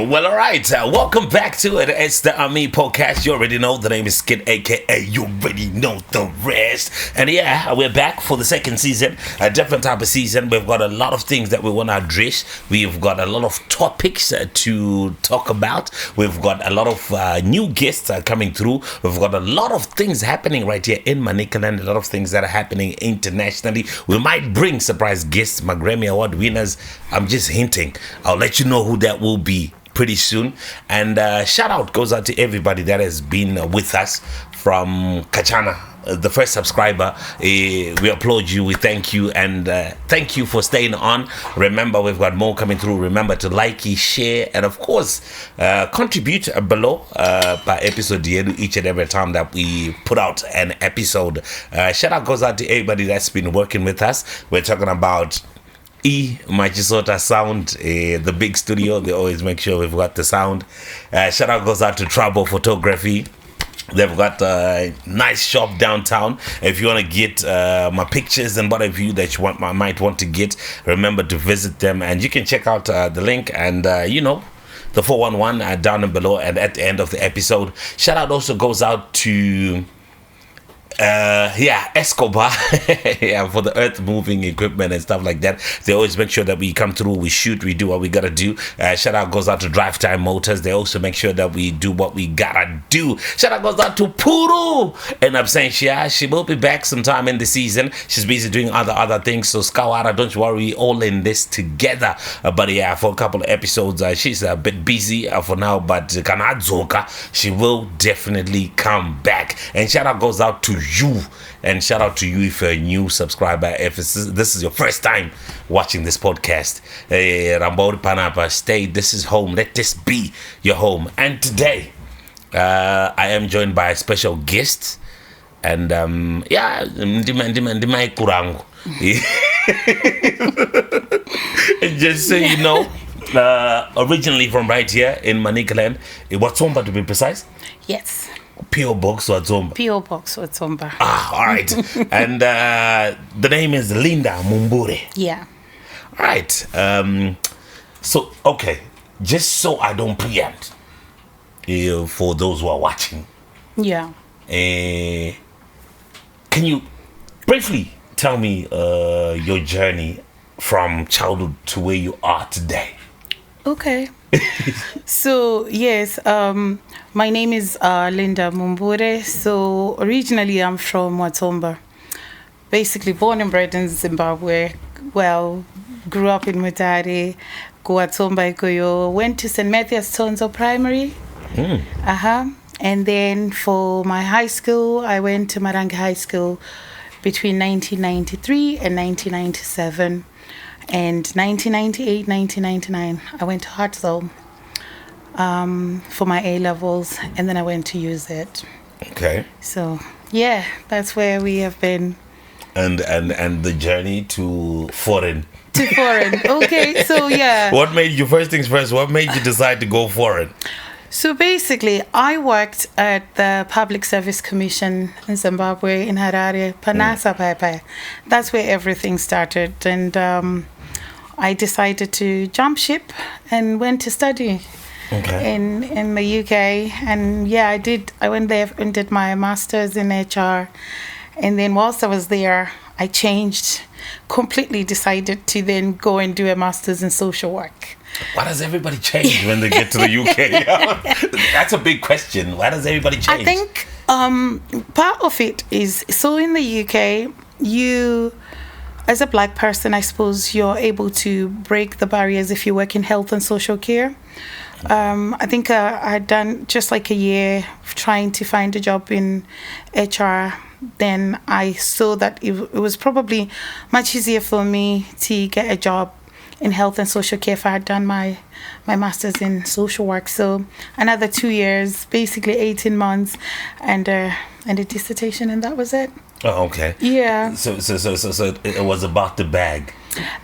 Well, all right. Welcome back to it. It's the Army podcast. You already know the name is Zkit, aka you already know the rest. And yeah, we're back for the second season, a different type of season. We've got a lot of things that we want to address. We've got a lot of topics to talk about. We've got a lot of new guests coming through. We've got a lot of things happening right here in Manicaland, a lot of things that are happening internationally. We might bring surprise guests, my Grammy Award winners. I'm just hinting. I'll let you know who that will be pretty soon. And shout out goes out to everybody that has been with us from Kachana, the first subscriber. We applaud you, we thank you, and thank you for staying on. Remember, we've got more coming through. Remember to like, share, and of course contribute below per episode each and every time that we put out an episode. Shout out goes out to everybody that's been working with us. We're talking about Machisota Sound, the big studio. They always make sure we've got the sound. Shout out goes out to Trouble Photography. They've got a nice shop downtown. If you want to get my pictures and whatever you that you might want to get, remember to visit them, and you can check out the link and the 411 down and below and at the end of the episode. Shout out also goes out to Escobar for the earth moving equipment and stuff like that. They always make sure that we come through, we shoot, we do what we gotta do. Shout out goes out to Drive Time Motors. They also make sure that we do what we gotta do. Shout out goes out to Puru in absentia. She will be back sometime in the season. She's busy doing other things, so Skawara, don't worry, all in this together. But yeah, for a couple of episodes she's a bit busy for now, but Kanadzoka, she will definitely come back. And shout out goes out to you, and shout out to you if you're a new subscriber. If this is your first time watching this podcast, Rambaud Panapa, stay. This is home. Let this be your home. And today I am joined by a special guest, and ndimai kurangu. Just so you know, originally from right here in Manicaland, Watsomba to be precise. Yes. P.O. Box Watsomba. P.O. Box Watsomba. All right. And the name is Linda Mumbure. Yeah. All right. So, okay. Just so I don't preempt for those who are watching. Yeah. Can you briefly tell me your journey from childhood to where you are today? Okay. So, yes, my name is Linda Mumbure. So, originally I'm from Watsomba. Basically born and bred in Zimbabwe. Well, grew up in Mutare, Watsomba Ikoyo. Went to St. Matthew's Tonzo Primary. And then for my high school, I went to Marangi High School between 1993 and 1997. And 1998, 1999, I went to Hartsville for my A-levels, and then I went to use it. Okay. So, yeah, that's where we have been. And the journey to foreign. To foreign. Okay, so yeah. What made you, first things first, what made you decide to go foreign? So basically, I worked at the Public Service Commission in Zimbabwe, in Harare, Panasa Pepe. That's where everything started. And I decided to jump ship and went to study in the UK. And yeah, I did. I went there and did my master's in HR. And then whilst I was there, I changed, completely decided to then go and do a master's in social work. Why does everybody change when they get to the UK? That's a big question. Why does everybody change? I think part of it is, so in the UK, you, as a black person, I suppose you're able to break the barriers if you work in health and social care. I think I had done just like a year trying to find a job in HR. Then I saw that it was probably much easier for me to get a job in health and social care if I had done my master's in social work. So another 2 years, basically 18 months, and a dissertation, and that was it. Oh, okay. Yeah. So it was about the bag.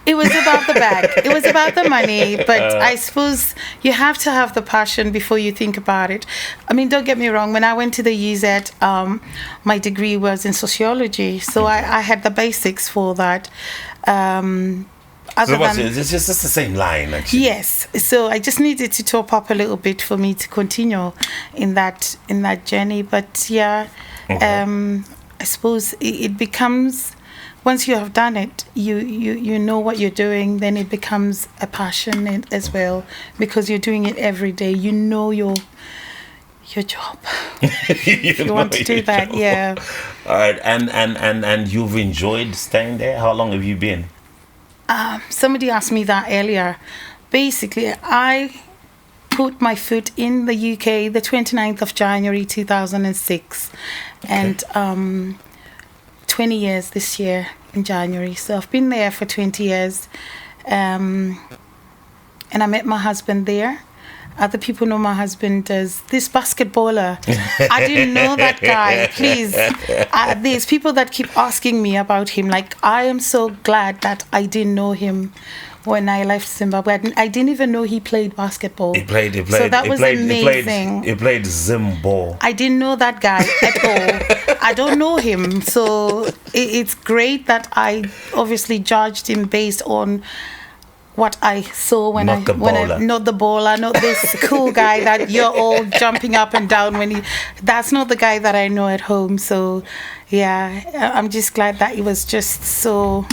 It was about the bag. It was about the money. But I suppose you have to have the passion before you think about it. I mean, don't get me wrong. When I went to the UZ, my degree was in sociology. So I had the basics for that. other So than it's just the same line, actually. yes. So I just needed to top up a little bit for me to continue in that journey. But yeah, I suppose it becomes, once you have done it, you know what you're doing. Then it becomes a passion as well, because you're doing it every day. You know your job. you want to do that, job. yeah. All right, and you've enjoyed staying there. How long have you been? Somebody asked me that earlier. Basically, I put my foot in the UK the 29th of January 2006, and 20 years this year in January. So I've been there for 20 years, and I met my husband there. Other people know my husband as this basketballer. I didn't know that guy. Please, there's people that keep asking me about him. Like, I am so glad that I didn't know him when I left Zimbabwe. I didn't even know he played basketball. He played. So that was amazing. He played Zimbo. I didn't know that guy at all. I don't know him. So it's great that I obviously judged him based on what I saw when not the bowler, not this cool guy that you're all jumping up and down that's not the guy that I know at home. So yeah, I'm just glad that it was just so,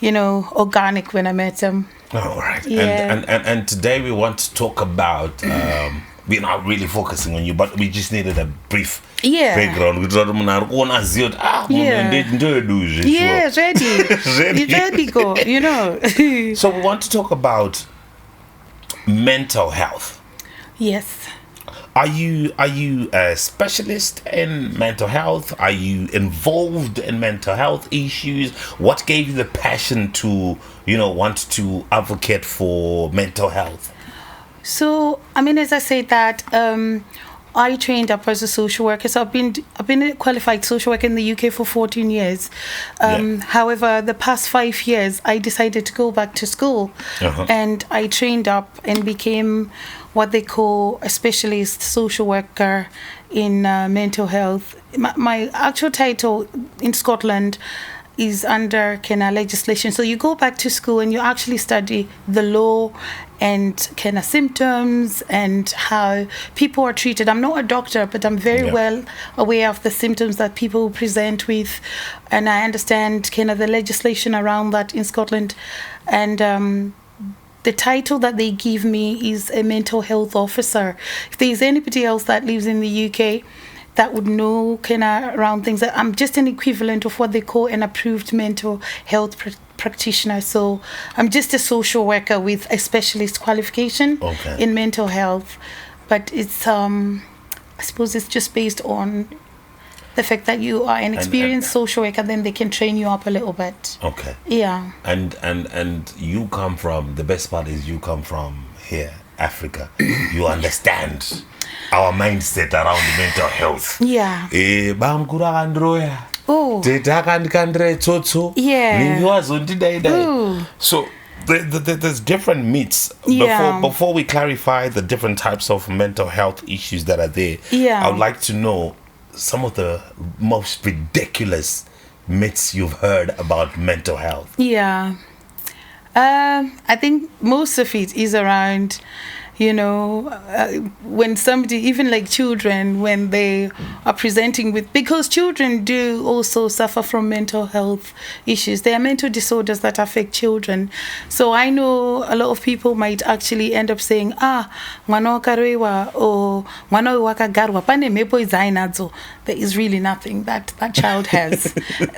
organic when I met him. All right. Yeah. And today we want to talk about we're not really focusing on you, but we just needed a brief background. We thought ready go, So we want to talk about mental health. Yes. Are you a specialist in mental health? Are you involved in mental health issues? What gave you the passion to, want to advocate for mental health? So, as I said that, I trained up as a social worker. So I've been a qualified social worker in the UK for 14 years. However, the past 5 years, I decided to go back to school, and I trained up and became what they call a specialist social worker in mental health. My actual title in Scotland is under legislation. So you go back to school and you actually study the law and symptoms and how people are treated. I'm not a doctor, but I'm very well aware of the symptoms that people present with, and I understand the legislation around that in Scotland. And the title that they give me is a mental health officer. If there's anybody else that lives in the UK that would know around things, I'm just an equivalent of what they call an approved mental health practitioner. So I'm just a social worker with a specialist qualification in mental health. But it's I suppose it's just based on the fact that you are an experienced social worker, then they can train you up a little bit. Okay. Yeah. And you come from, the best part is you come from here, Africa. You understand our mindset around mental health. Yeah. Oh. Yeah. So there's different myths. Before we clarify the different types of mental health issues that are there, I would like to know some of the most ridiculous myths you've heard about mental health. Yeah. I think most of it is around, when somebody, even like children, when they are presenting with, because children do also suffer from mental health issues. There are mental disorders that affect children. So I know a lot of people might actually end up saying, mwana wakaroiwa or mwana wakagarwa pane mhepo idzainadzo. There is really nothing that child has.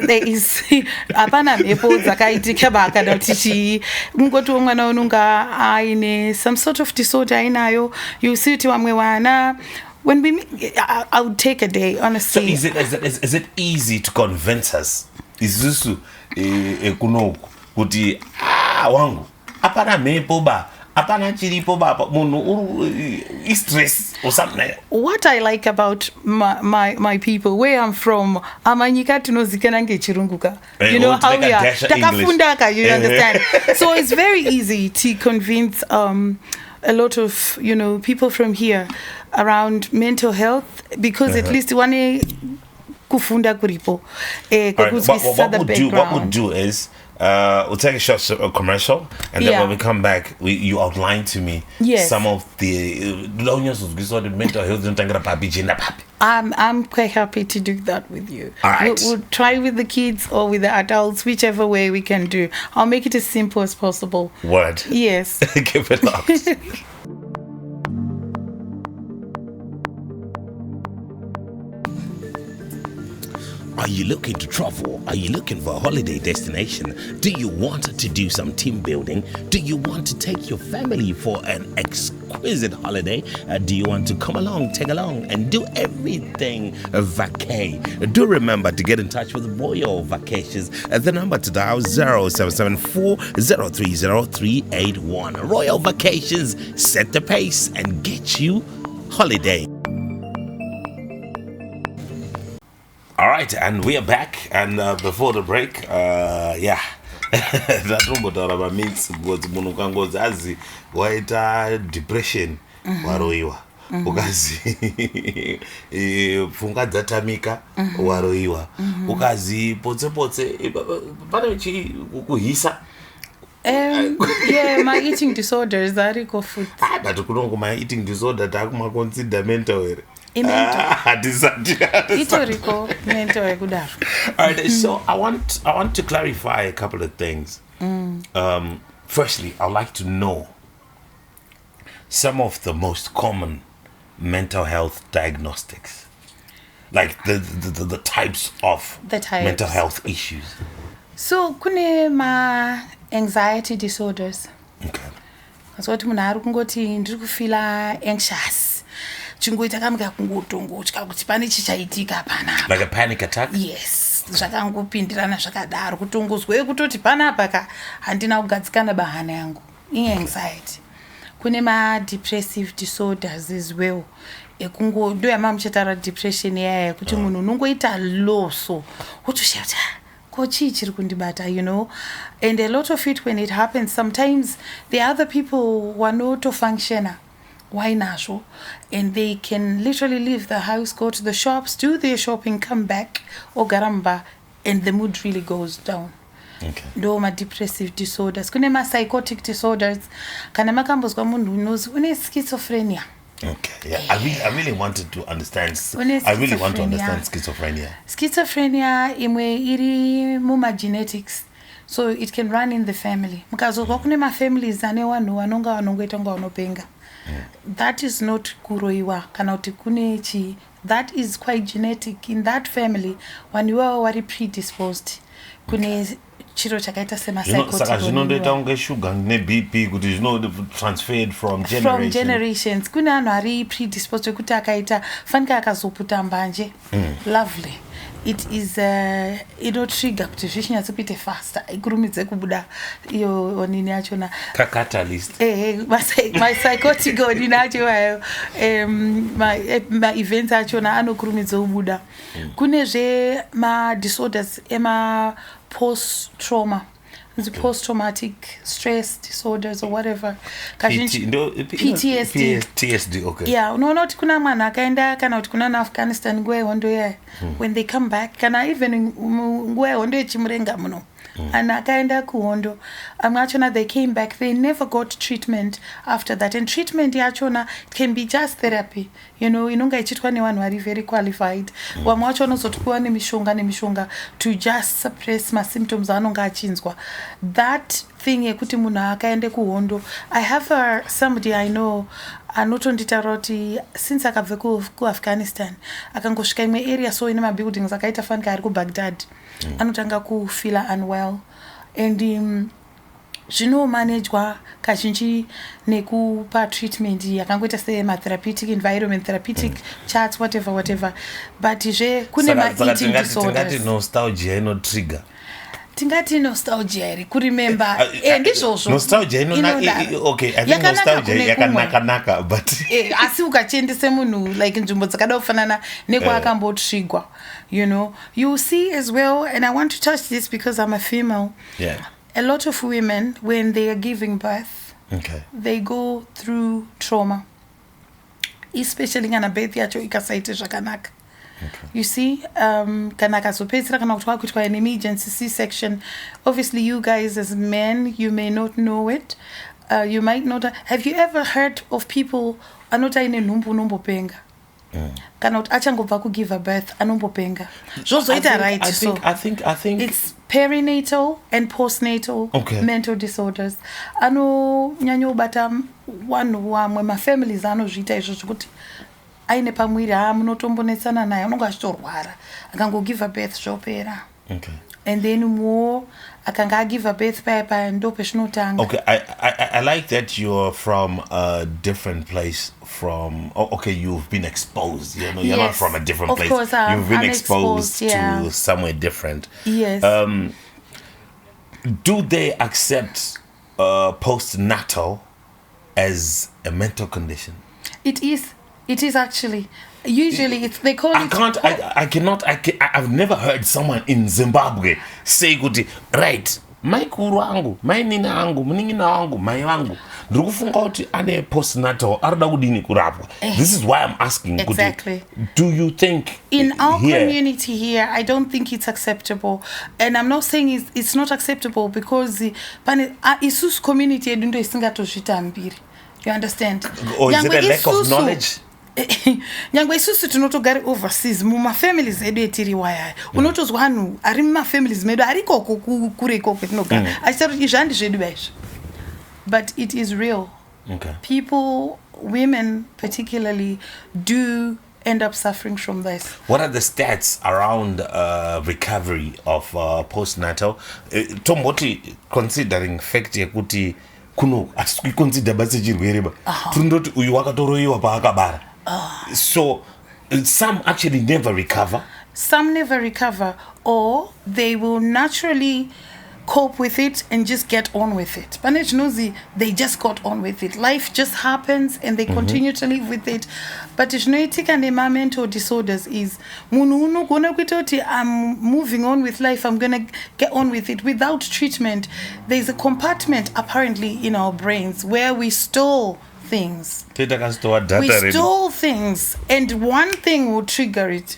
There is apana mhepo dzakaitika bakadatichi ngoti mwana unonga aine some sort of disorder ainayo. You see to wamwe wana. When I would take a day, honestly. So is it easy to convince us? Is this kuno kuti wangu apana mhepo ba apana chiripo ba munhu stress or something? What I like about my people, where I'm from, amanyika tinozikana ngechirunguka. You know how we are. Takafundaka, you understand. So it's very easy to convince a lot of people from here around mental health, because at least one kufunda kuripo. What would do is we'll take a short commercial, and then when we come back, you outline to me some of the mental health. I'm quite happy to do that with you. All right. We'll try with the kids or with the adults, whichever way we can do. I'll make it as simple as possible. Word. Yes. Give it up. Are you looking to travel? Are you looking for a holiday destination? Do you want to do some team building? Do you want to take your family for an exquisite holiday? Do you want to come along, take along, and do everything vacay? Do remember to get in touch with Royal Vacations. The number to dial 0774 030381. Royal Vacations, set the pace and get you holiday. All right, and we are back. And before the break, ndatombotaura mamix kuti munhu ukangozi azi waita depression waroiwa, ukazi pfungwa dzatamika waroiwa, ukazi potse pane kuhisa. Yeah, my eating disorders ariko futi. But kunongo my eating disorder takuma consider mental here. Alright, so I want to clarify a couple of things. Firstly, I'd like to know some of the most common mental health diagnostics, like the types of mental health issues. So kune ma anxiety disorders. Okay. Azoti munhu ari kungoti ndiri kufila anxious. Chingoita kamuka kungotongotya kuti pane chichaitika panapa. Like a panic attack? Yes. Zvakangopindirana zvakadaro kutongozwe kutoti panapa ka handina kugadzikana bahana yangu. Anxiety. Kune ma depressive disorders as well. Ekungo ndo yamamuchetara depression yaya kuti munhu unongoita loso. Utoshauta kundibata, you know, and a lot of it when it happens, sometimes the other people were not to function. Why nasho? And they can literally leave the house, go to the shops, do their shopping, come back, or garamba, and the mood really goes down. Okay. No, my depressive disorders. Kune ma psychotic disorders. Kana makambozwa munhu unozi une schizophrenia. Okay, yeah. I really wanted to understand. I really want to understand schizophrenia. Schizophrenia imwe iri muma genetics, so it can run in the family. Mukazozwa kune ma families ane vanhu vanonga vanongoita nga vanopenga. That is not kuroiwa kana kuti kune chi. That is quite genetic in that family. When you are already predisposed, kune chiro chakaita sema psychotic. Saka zvinondoita unge sugar ne BP kuti zvino transferred from generations. Kune anhu ari predisposed kuti akaita fanika akazoputa mbanje. Lovely. It is trigger kuti zvishinyatso kuite faster. Ikurumidze kubuda iyo onini yachona. Catalyst. My psychotic onini yacho my events achona anokurumidze kubuda. Kune zve ma disorders ema post-trauma. Post-traumatic stress disorders or whatever. PTSD, okay. Yeah, unoona kuti kuna mwana akaenda kana kuti kuna Afghanistan nguva yehondo yaya. When they come back, kana even nguva yehondo yechimurenga muno. And akaenda kuhondo. Achona they came back, they never got treatment after that. And treatment yachona can be just therapy. You know, inonga ichitwa nevanhu vari very qualified. Vamwe vacho vanozotopiwa nemishonga to just suppress my symptoms anonga achinzwa. That thing yekuti munhu akaende kuhondo. I have somebody I know anotonditaura kuti since akabve kuAfghanistan akangosvika imwe area so ine mabuildings akaita fanika ari kuBaghdad anotanga kufila unwell and zvinomanagwa kazhinji nekupa treatment yakangoita sematherapeutic environment, therapeutic charts, whatever, but zve kune ma-eating disorders. Tingati nostalgia inotrigger. Tingati nostalgia iri kuremember ndizvozvo nostalgia okay, I think nostalgia yakanaka but asi ukachiendese munhu like nzvimbo dzakada kufanana nekwakambotrigwa, you know, you see as well, and I want to touch this because I'm a female. Yeah. A lot of women, when they are giving birth, they go through trauma, especially kana birth yacho ikasaite zvakanaka. You see, kana kazopedzera kana kuti kwakuitwa an emergency C-section. Obviously, you guys as men, you may not know it. You might not. Have you ever heard of people anoti aine nhumbu unombopenga? Kana kuti achangobva kugive a birth anombopenga. Zvozoita right. I think it's perinatal and postnatal mental disorders. Anonyanya kubata vanhu vamwe mafamilies anozviita izvozvo kuti aine pamwiri munotombonetsana naye unonga achitorwara akangogive birth zvopera. And then more akanga give a birth papa ndo peshinotanga. Okay, I like that you're from a different place from you've been exposed, you know, you're not from a different place. Of course, you've been I'm exposed yeah. to somewhere different. Yes. Do they accept postnatal as a mental condition? It is actually. Usually it's they call it. I've never heard someone in Zimbabwe say kuti right maikuru angu mainini angu muningina wangu mai vangu ndiri kufunga kuti ane postnatal arida kudini kurapwa. This is why I'm asking. Exactly. Do you think in our community here, I don't think it's acceptable, and I'm not saying it's not acceptable because isusu community yedu ndo isingatozvitambiri. You understand? Or is it a lack of knowledge? Nyangwe isusu tinotogara overseas mumafamilies edu etiriwa yaya unotozwa vanhu ari mumafamilies medu ariko kure ikoko kwetinogara achita kuti izvi handi zvedu vaizvo, but it is real. People, women particularly, do end up suffering from this. What are the stats around recovery of postnatal? Tomboti, considering fact yekuti kuno asikuiconsider basi chirwere ba tundoti uyu wakatoroiwa paakabara. So some actually never recover. Some never recover, or they will naturally cope with it and just get on with it. Panechnozi, they just got on with it. Life just happens and they continue to live with it. But genetic and mental disorders is I'm moving on with life, I'm gonna get on with it. Without treatment, there's a compartment apparently in our brains where we store things. We stole things, and one thing will trigger it.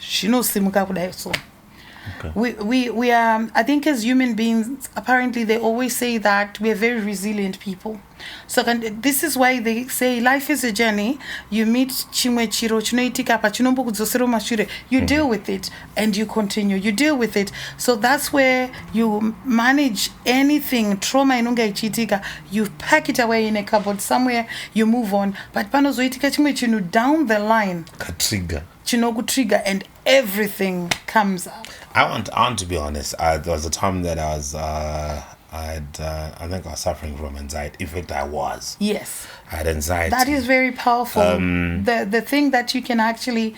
We are, I think as human beings, apparently they always say that we are very resilient people. So this is why they say life is a journey. You meet chimwe chiro chinoitika pa chinombo kudzosera mashure. You deal with it and you continue. You deal with it. So that's where you manage anything trauma inonga ichitika. You pack it away in a cupboard somewhere. You move on. But panozoitika chimwe chino down the line. Chinogu trigger and everything comes up. I want to be honest. There was a time that I was I think I was suffering from anxiety. In fact, I was. Yes. I had anxiety. That is very powerful. The thing that you can actually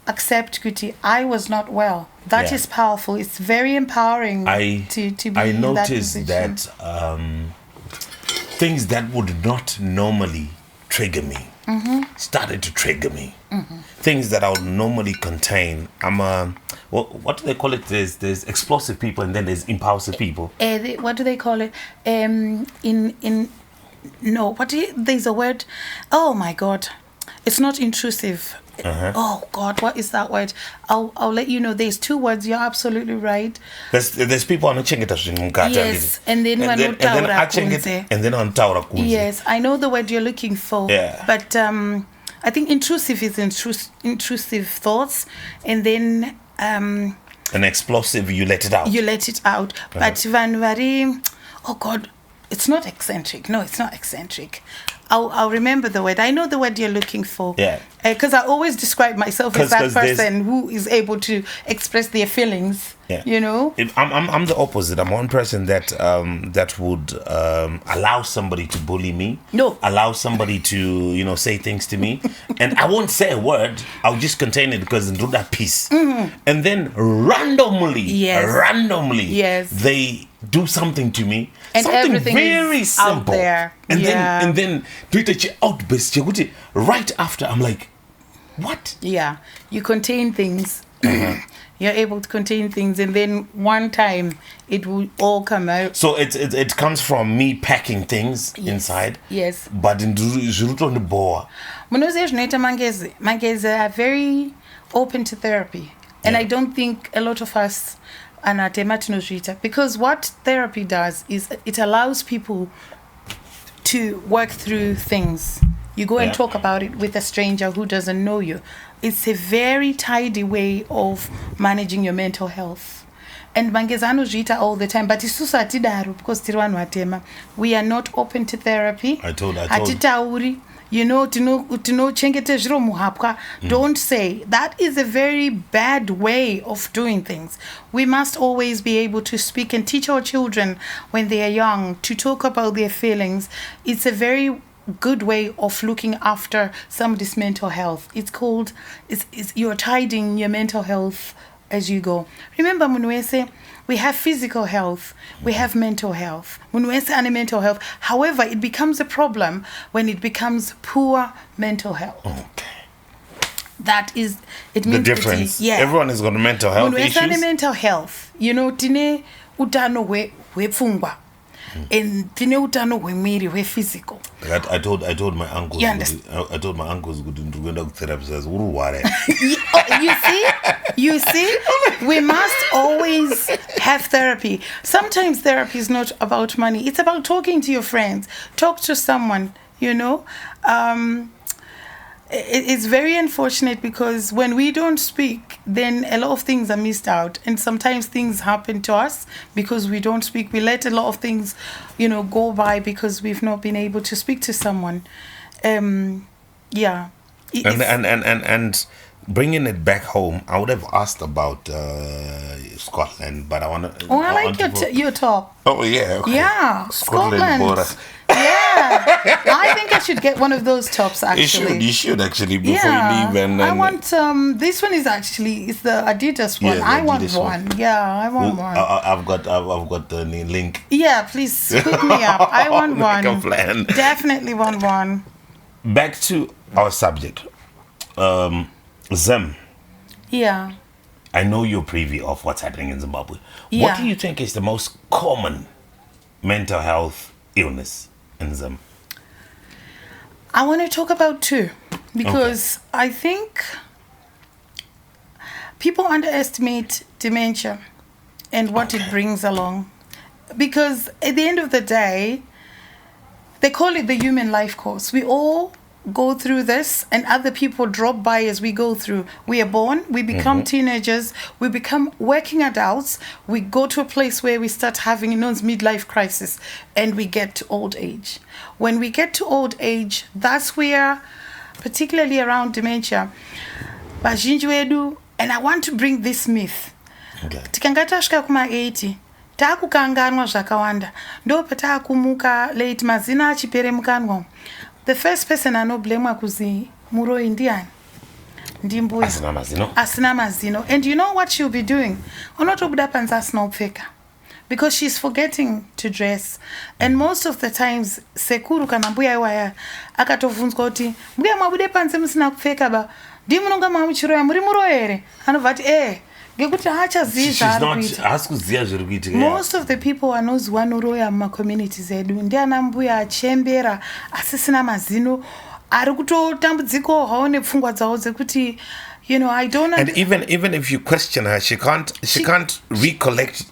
accept, Kuti, I was not well. That is powerful. It's very empowering to be I in that noticed position. that things that would not normally trigger me started to trigger me. Things that I would normally contain. What do they call it? There's explosive people and then there's impulsive people. What do they call it? There's a word. Oh my God, it's not intrusive. Oh God, what is that word? I'll let you know. There's two words. You're absolutely right. There's people on the yes, and then on taura. Yes, I know the word you're looking for. Yeah. But I think intrusive is intrusive thoughts, and then an explosive, you let it out. But vanvari, oh God, it's not eccentric. No, it's not eccentric. I'll remember the word. I know the word you're looking for. Yeah. Because I always describe myself as that person who is able to express their feelings. Yeah. You know. I'm the opposite. I'm one person that would allow somebody to bully me. No. Allow somebody to say things to me, and I won't say a word. I'll just contain it because do that peace. And then randomly, they do something to me. And something everything very is simple. Out there. And then outburst. Right after, I'm like, what? Yeah, you contain things. You're able to contain things, and then one time it will all come out. So it comes from me packing things inside. Yes. But in Juruto on the boa. Mangeze are very open to therapy. And Yeah. I don't think a lot of us because what therapy does is it allows people to work through things. You go and Yeah. talk about it with a stranger who doesn't know you. It's a very tidy way of managing your mental health. And mangezano zviita all the time, but isusu hatidaro because tiri vanhu vatema. We are not open to therapy. I told. Hatitauri. Chengete zviro muhapwa. Don't say. That is a very bad way of doing things. We must always be able to speak and teach our children when they are young to talk about their feelings. It's a very good way of looking after somebody's mental health. It's called, you're tidying your mental health as you go. Remember, Munwese, we have physical health, we have mental health. Munwese and mental health. However, it becomes a problem when it becomes poor mental health. Okay. That is, it The means difference. yeah. Everyone has got mental health Munwese and issues. mental health. Tine utano hwepfungwa. And tine utano hwemwiri hwephysical. I told my uncles. I told my uncles to go to therapy. Says, You see, we must always have therapy. Sometimes therapy is not about money. It's about talking to your friends. Talk to someone, It's very unfortunate because when we don't speak, then a lot of things are missed out. And sometimes things happen to us because we don't speak. We let a lot of things, go by because we've not been able to speak to someone. Yeah. And bringing it back home, I would have asked about Scotland, but I want to. Oh, I like your top. Oh yeah. Okay. Yeah, Scotland. Bora. Yeah, I think I should get one of those tops actually. You should actually before you leave. And I want this one is actually it's the Adidas one. Yeah, the I want Adidas one. Yeah, I want one. I've got the link. Yeah, please hook me up. I want Make a one. plan. Definitely want one. Back to our subject. Zim, Yeah. I know you're privy of what's happening in Zimbabwe. Yeah. What do you think is the most common mental health illness in Zim? I want to talk about two because I think people underestimate dementia and what it brings along. Because at the end of the day, they call it the human life course. We all go through this and other people drop by as we go through. We are born, we become teenagers, we become working adults, we go to a place where we start having a midlife crisis and we get to old age. When we get to old age, that's where, particularly around dementia, vazhinji vedu, and I want to bring this myth. Tikanga tasvika kuma 80, taakukanganwa zvakawanda. Ndo pataakumuka late mazina achiperemukanwa. The first person anoblemwa kuzi huroyi ndiani? Ndimbuya. Asina mazino. And you know what she'll be doing? Unotobuda panze asina kupfeka. Because she's forgetting to dress. And most of the times, sekuru kana mbuya iwaya akatovunzwa kuti mbuya mwabude panze musina kupfeka ba. Ndimunonga mwamuchiroya muri muroyi ere? Anobva ati ngekuti haachazivi zvaari. Most of the people vanoziva noroya mumacommunities edu ndiana mbuya achembera asisina mazino ari kutotambudzikawo hawo nepfungwa dzawo dzekuti I don't and even if you question her, she can't recollect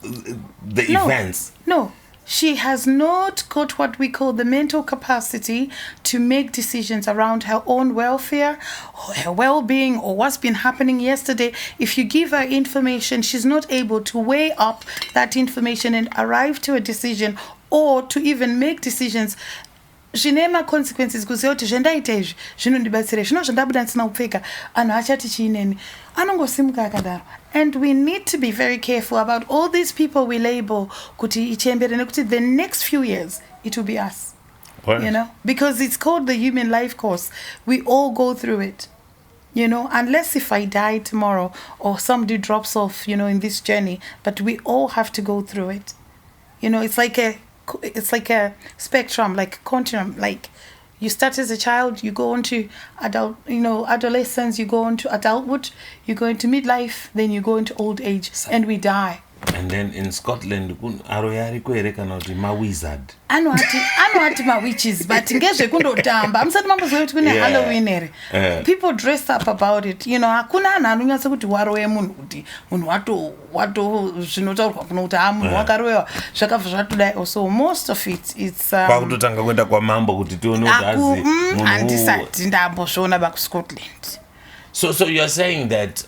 the events. No, she has not got what we call the mental capacity to make decisions around her own welfare or her well-being or what's been happening yesterday. If you give her information, she's not able to weigh up that information and arrive to a decision or to even make decisions. Zvinema consequences kuziva kuti zvendaita izvi zvinondibatsira zvino zvandabuda ndisina kupfeka anhu achati chiineni anongosimuka akadaro. And we need to be very careful about all these people we label kuti ichembere nekuti the next few years it will be us. Because it's called the human life course. We all go through it. Unless if I die tomorrow or somebody drops off, in this journey, but we all have to go through it. It's like a spectrum, like a continuum. Like you start as a child, you go on to adolescence, you go on to adulthood, you go into midlife, then you go into old age, and we die. And then in Scotland, aroyari kwere kana kuti ma wizard. Anwati ma witches, but ngezve kundotamba. Amsati mambozwe kuti kune Halloween ere. People dress up about it. You know, hakuna anhu anonyatsa kuti warowe munhu kuti munhu wato zvinotaurwa kuno kuti munhu wakarowewa zvakabva zvatodai. So most of it's kwakutotanga kuenda kwamambo kuti tione kuti azi munhu andisati ndambozviona bakuScotland. So you're saying that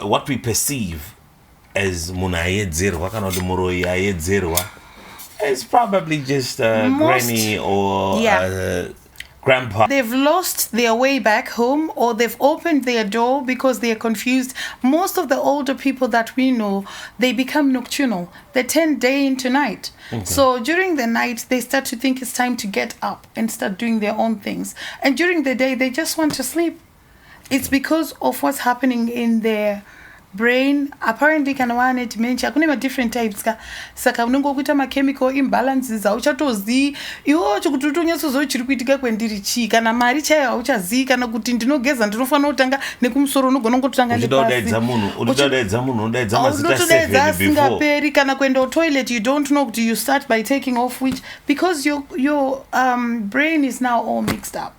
what we perceive as munhu aedzerwa kana kuti muroyi aedzerwa is probably just granny or grandpa. They've lost their way back home, or they've opened their door because they're confused. Most of the older people that we know, they become nocturnal. They turn day into night. Okay. So during the night, they start to think it's time to get up and start doing their own things. And during the day, they just want to sleep. It's because of what's happening in their brain. Apparently kana wane dementia kune ma different types ka saka unongo kuita ma chemical imbalances auchatozi iwo chikuti utonyatsozo chiri kuitika kwendiri chi kana mari chayo auchazi kana kuti ndinogeza ndinofanira kutanga nekumusoro unogona ngotanga nepasi unodaidza munhu unodaidza mazita 7 before kana kwenda toilet you don't know, you start by taking off which because your brain is now all mixed up.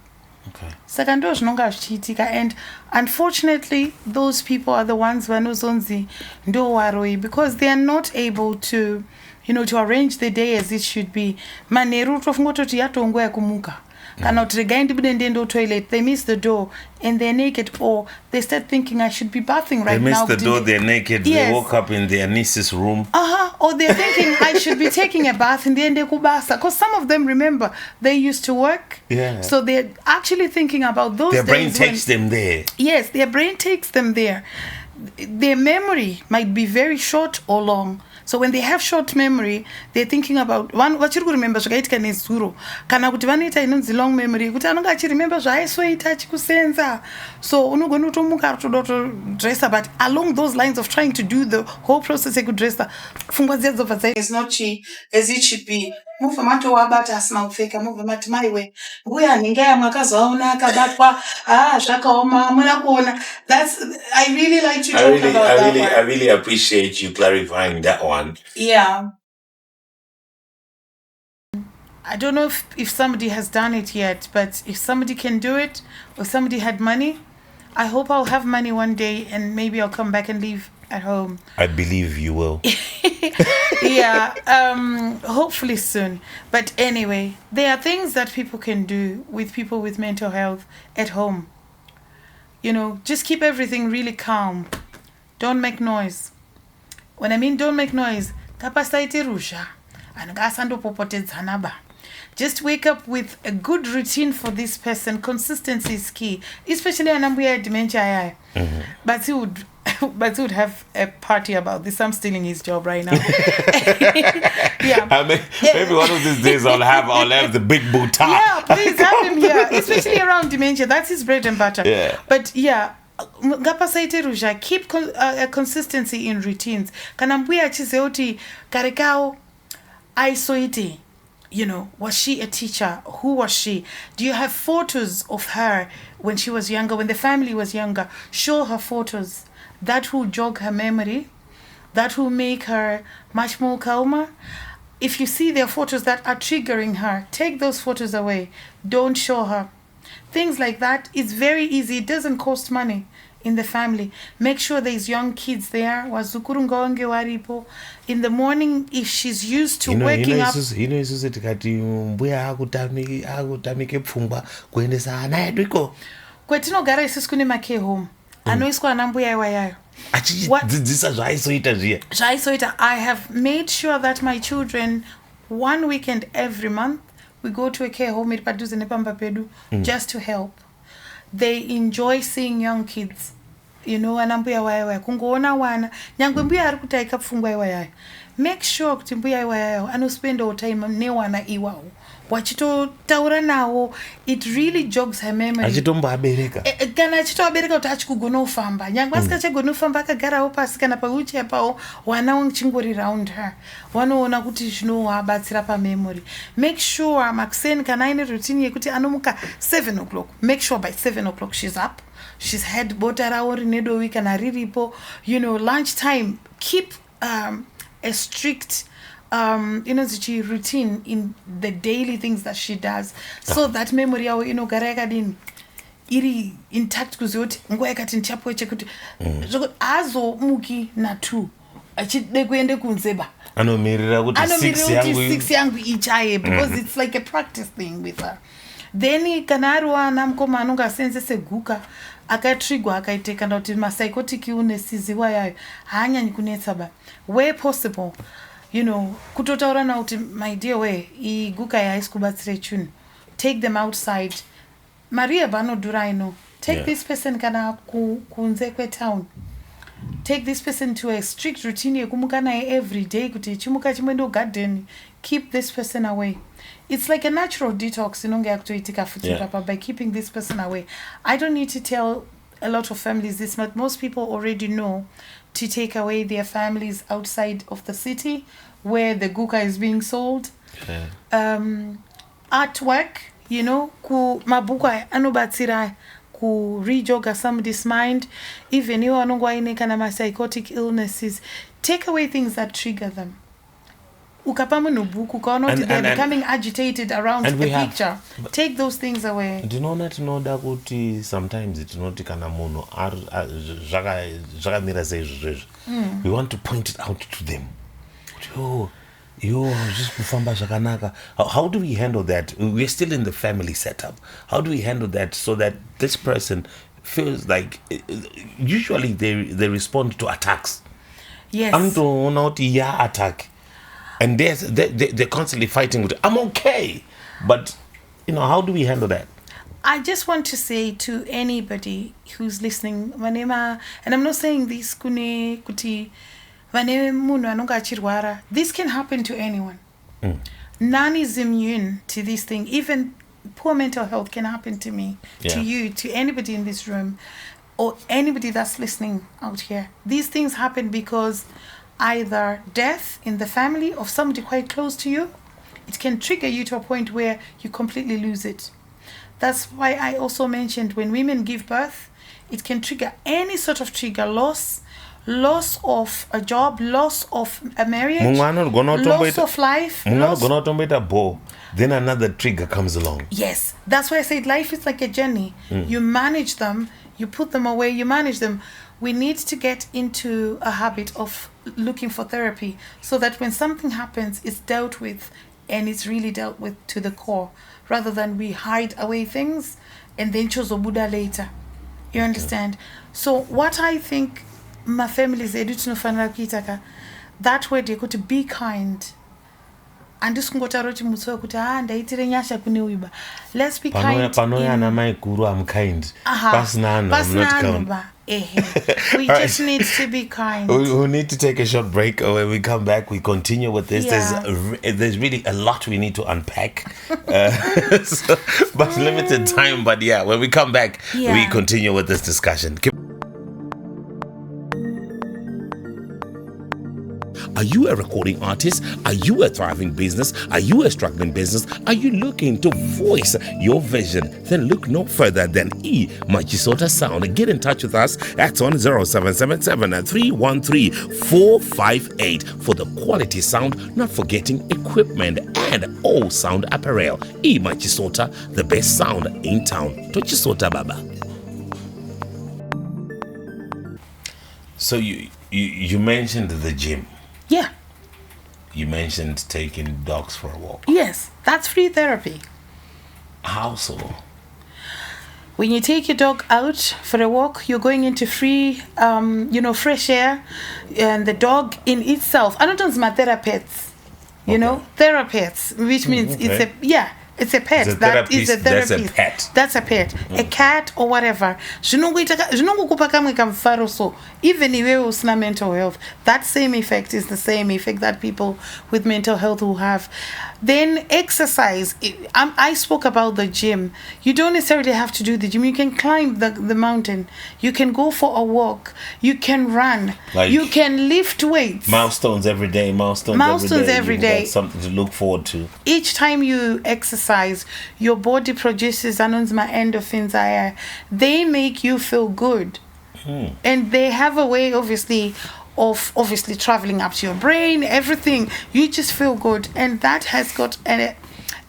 Saka ndo zvinonga zvichiitika, and unfortunately those people are the ones vanozonzi ndo waroyi because they are not able to to arrange the day as it should be. Manheru tofunga kuti yatongo yakumuka kana kuti regai ndibude ndiende toilet, they miss the door and they're naked, or they start thinking I should be bathing right now. They miss the door, they're naked. Yes. They woke up in their niece's room. Or they're thinking I should be taking a bath and then they kubasa, because some of them, remember, they used to work. Yeah. So they're actually thinking about those days. Their brain days takes them there. Yes, their brain takes them there. Their memory might be very short or long. So when they have short memory, they're thinking about one what you remember zvakaitika nezuro kana kuti vanoita inonzi long memory kuti anonga achiremember zvaaisoita achikusenza, so unogona kutomuka kutoda dresser, but along those lines of trying to do the whole process ekudressa pfungwa dziya dzobva dzaita is not as it should be. Mubva matowabata asina kupfeka, mubva mati maiwe mbuya nhinga yamwakazoaona akabatwa zvakaoma muna kuona. That's I really like to talk about that one. I really appreciate you clarifying that one. Yeah. I don't know if somebody has done it yet, but if somebody can do it, or somebody had money, I hope I'll have money one day and maybe I'll come back and live at home. I believe you will. Yeah, hopefully soon. But anyway, there are things that people can do with people with mental health at home. Just keep everything really calm. Don't make noise. When I mean don't make noise, kapasaite rusha. Just wake up with a good routine for this person. Consistency is key, especially anambuya dementia. But he would have a party about this. I'm stealing his job right now. Yeah. Maybe one of these days I'll have the big boot. Yeah, please have him here, especially around dementia. That's his bread and butter. Yeah. But yeah, keep a consistency in routines. Kanambuya achizeuti karekao aisoite. Was she a teacher? Who was she? Do you have photos of her when she was younger, when the family was younger? Show her photos. That will jog her memory. That will make her much more calmer. If you see their photos that are triggering her, take those photos away. Don't show her. Things like that is very easy. It doesn't cost money in the family. Make sure there's young kids there. In the morning, if she's used to waking up. Kwetinogara isusu kune make home. Anoiswa anambuya iwayayo. I have made sure that my children, one weekend every month, we go to a care home just to help. They enjoy seeing young kids. Anambuya iwayayo kungoona wana nyangwe mbuya ari kutaika pfungwa iwayayo. Make sure kuti mbuya iwayayo anospenda time newana iwawo. Wachitotaura nawo, it really jogs her memory. Achitomboabereka. Kana achitoabereka kuti achikugona kufamba. Nyangwe asikachagona kufamba akagarawo pasi kana pawheelchair pawo, wana wachingori round her. Wanoona kuti zvinowabatsira pamemory. Make sure makuseni kana aine routine yekuti anomuka 7 o'clock. Make sure by 7 o'clock she's up. she's had bota rao rinedo week and riripo, lunchtime, keep a strict routine in the daily things that she does, so that memory yawo inogara yakadini iri intact, kuzoti nguva yakati ndichapuwe chekuti zvokuti azomuki na2 achide kuende kunzeba anomirira kuti 6 yangu ichaye, because it's like a practice thing with her. Then kana ari wana mukoma anonge asenzese guka akatrigwa akaite kana kuti psychotic illness ziwa yayo haanyanyi kunetsa ba, where possible, kutotaura na kuti my dear way iguka yaisi kubatsire chuni, take them outside. Maria banodura take this person kana kunze kwetown, take this person to a strict routine yekumuka naye every day kuti chimuka chimwendo garden, keep this person away. It's like a natural detox inonge yakutoitika futi papa by keeping this person away. I don't need to tell a lot of families this, but most people already know to take away their families outside of the city where the guka is being sold. Artwork, ku mabuka anobatsira ku rejoga somebody's mind, even you anongo aine kana psychotic illnesses. Take away things that trigger them. Ukapama no buku ukaona they're becoming agitated around the picture. Take those things away. Ndinoda kuti sometimes itinoti kana munhu zvakamira seizvozvo, we want to point it out to them. Just kufamba zvakanaka. How do we handle that? We're still in the family setup. How do we handle that so that this person feels like, usually they respond to attacks. Yes. Attack. And they're constantly fighting with, I'm okay. But, how do we handle that? I just want to say to anybody who's listening, and I'm not saying this kuti this can happen to anyone. None is immune to this thing. Even poor mental health can happen to me, to you, to anybody in this room, or anybody that's listening out here. These things happen because either death in the family of somebody quite close to you, it can trigger you to a point where you completely lose it. That's why I also mentioned when women give birth, it can trigger any sort of trigger, loss of a job, loss of a marriage, loss of life. Then another trigger comes along. Yes, that's why I said life is like a journey. You manage them, you put them away, you manage them. We need to get into a habit of looking for therapy so that when something happens, it's dealt with, and it's really dealt with to the core, rather than we hide away things and then choose Buddha later. You understand? So what I think my families edutinofana kuitaka, that way they could be kind. And this ngotaroti mutso kuti ndaitire nyasha kune uiba. Let's be kind. Panoya mai guru, I'm kind. Pasna I'm not kind. We just need to be kind. We need to take a short break. When we come back, we continue with this. There's really a lot we need to unpack. But limited time. But when we come back, we continue with this discussion. Are you a recording artist? Are you a thriving business? Are you a struggling business? Are you looking to voice your vision? Then look no further than Machisota Sound. Get in touch with us at on 0777 313 458 for the quality sound, not forgetting equipment and all sound apparel. Machisota, the best sound in town. Tochisota Baba. So you mentioned the gym. Yeah. You mentioned taking dogs for a walk. Yes, that's free therapy. How so? When you take your dog out for a walk, you're going into free, fresh air, and the dog in itself. I don't know, it's my therapists, therapists, which means it's a pet. That is a therapist. That's a pet. That's a pet. A cat or whatever. Even if you have mental health, that same effect is the same effect that people with mental health will have. Then exercise. I spoke about the gym. You don't necessarily have to do the gym. You can climb the mountain. You can go for a walk. You can run. You can lift weights. Milestones every day. Milestones every day. You've got something to look forward to. Each time you exercise, exercise, your body produces anonzima endorphins. They make you feel good. And they have a way, obviously traveling up to your brain, everything. You just feel good. And that has got an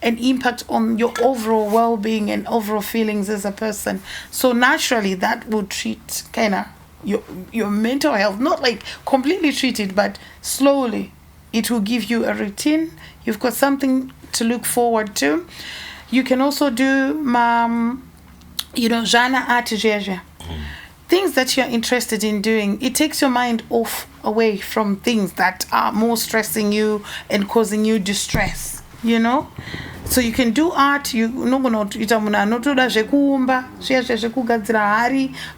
impact on your overall well-being and overall feelings as a person. So naturally, that would treat kind of your mental health, not like completely treat it, but slowly. It will give you a routine. You've got something to look forward to. You can also do, jana art things that you're interested in doing. It takes your mind away from things that are more stressing you and causing you distress, So you can do art.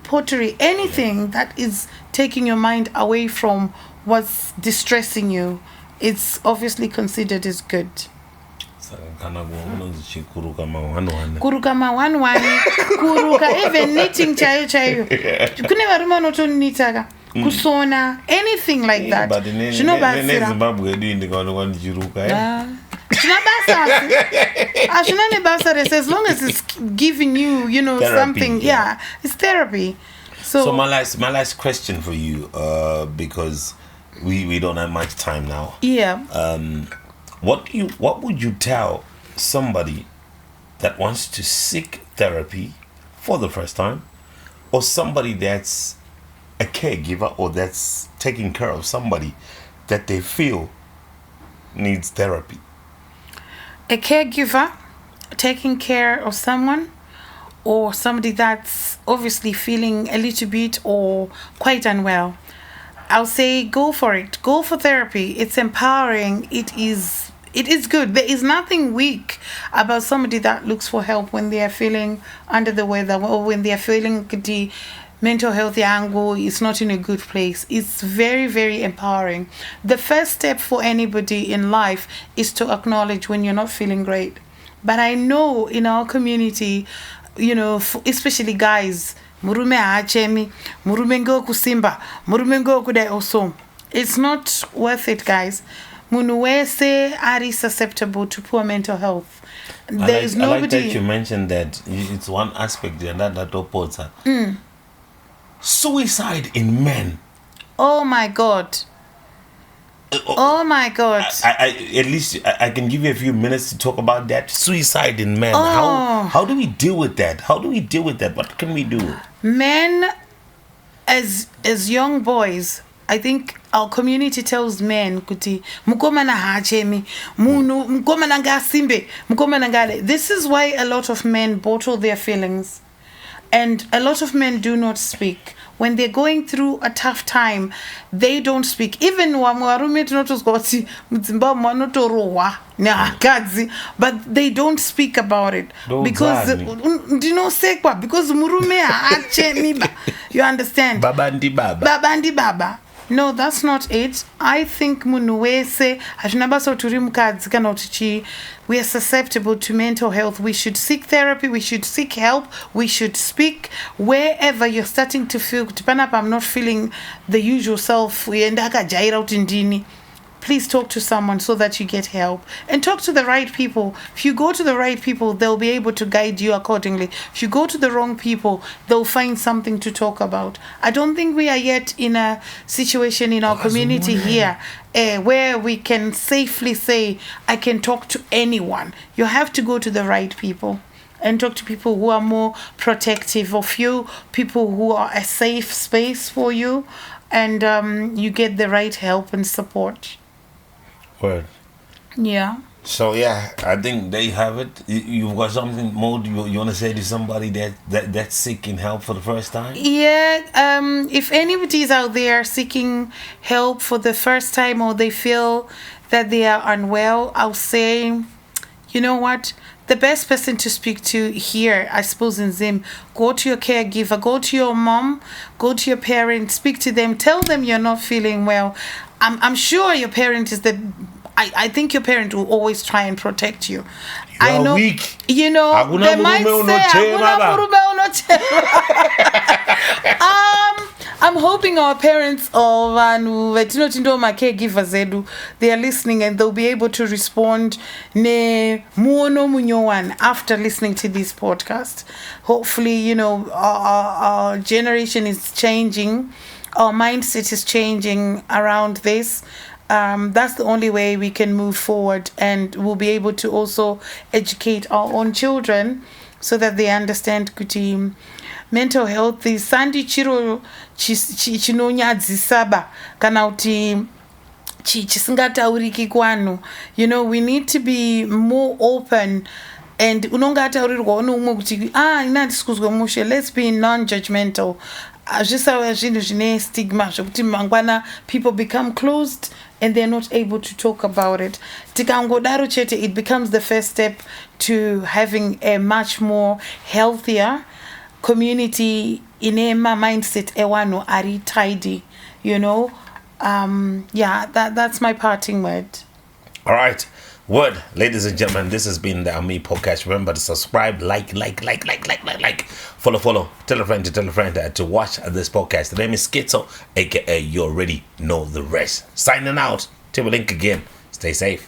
Pottery, anything that is taking your mind away from what's distressing you. It's obviously considered as good. Kuruka even knitting chayo kune varume vanotonitaka kusona, anything like that. As long as it's giving you therapy, something, it's therapy. So my last question for you, because we don't have much time now. What would you tell somebody that wants to seek therapy for the first time, or somebody that's a caregiver or that's taking care of somebody that they feel needs therapy? A caregiver taking care of someone, or somebody that's obviously feeling a little bit or quite unwell, I'll say go for it. Go for therapy. It's empowering. It is good. There is nothing weak about somebody that looks for help when they are feeling under the weather, or when they are feeling the mental health angle is not in a good place. It's very, very empowering. The first step for anybody in life is to acknowledge when you're not feeling great. But I know in our community, especially guys, murume haachemi, murume ngokusimba, murume ngokudai also. It's not worth it, guys. Munhu wese are susceptible to poor mental health. There is nobody. I like that you mentioned that it's one aspect that opposite. Suicide in men. Oh my God. Oh my God. At least I can give you a few minutes to talk about that. Suicide in men. How do we deal with that? What can we do? Men, as young boys, I think our community tells men kuti mukomana haachemi, mukomana ngasimbe, mukomana ngale. This is why a lot of men bottle their feelings, and a lot of men do not speak. When they're going through a tough time, they don't speak. Even warume tinotozwa mudzimba mwanotorohwa neakadzi, but they don't speak about it because murume haachemi. You understand? Baba ndi baba. No, that's not it. I think munhu wese hazvinabasa kuti uri mukadzi kana kuti we are susceptible to mental health. We should seek therapy. We should seek help. We should speak wherever you're starting to feel kuti panapa I'm not feeling the usual self. Please talk to someone so that you get help, and talk to the right people. If you go to the right people, they'll be able to guide you accordingly. If you go to the wrong people, they'll find something to talk about. I don't think we are yet in a situation in our community here where we can safely say, I can talk to anyone. You have to go to the right people and talk to people who are more protective of you, people who are a safe space for you, and you get the right help and support. Word. Yeah. So I think there you have it. You've got something more you want to say to somebody that's seeking help for the first time? Yeah. If anybody is out there seeking help for the first time, or they feel that they are unwell, I'll say, you know what? The best person to speak to here, I suppose, in Zim, go to your caregiver, go to your mom, go to your parents, speak to them, tell them you're not feeling well. I'm sure your parent is I think your parent will always try and protect you. I know, weak. They might say, I'm hoping our parents or vanhu vatinoti ndo caregivers edu, they are listening and they'll be able to respond nemuono munyowana after listening to this podcast. Hopefully, our generation is changing, our mindset is changing around this. That's the only way we can move forward, and we'll be able to also educate our own children so that they understand kuti mental health sandi chiro chinonyadzisaba kana kuti chisingatauriki kuvanhu. We need to be more open, and unonga ataurirwawo neumwe kuti ina handisi kuzwe mushe, let's be non-judgmental. Hazvisava zvinhu zvine stigma zvokuti mangwana people become closed and they're not able to talk about it. Tikangodaro chete, it becomes the first step to having a much more healthier community ine mindset ewanhu ari tidy. That's my parting word. All right. Word, ladies and gentlemen, this has been the AMI podcast. Remember to subscribe, like, follow, tell a friend to watch this podcast. The name is Schizo, aka you already know the rest. Signing out. Till we link again. Stay safe.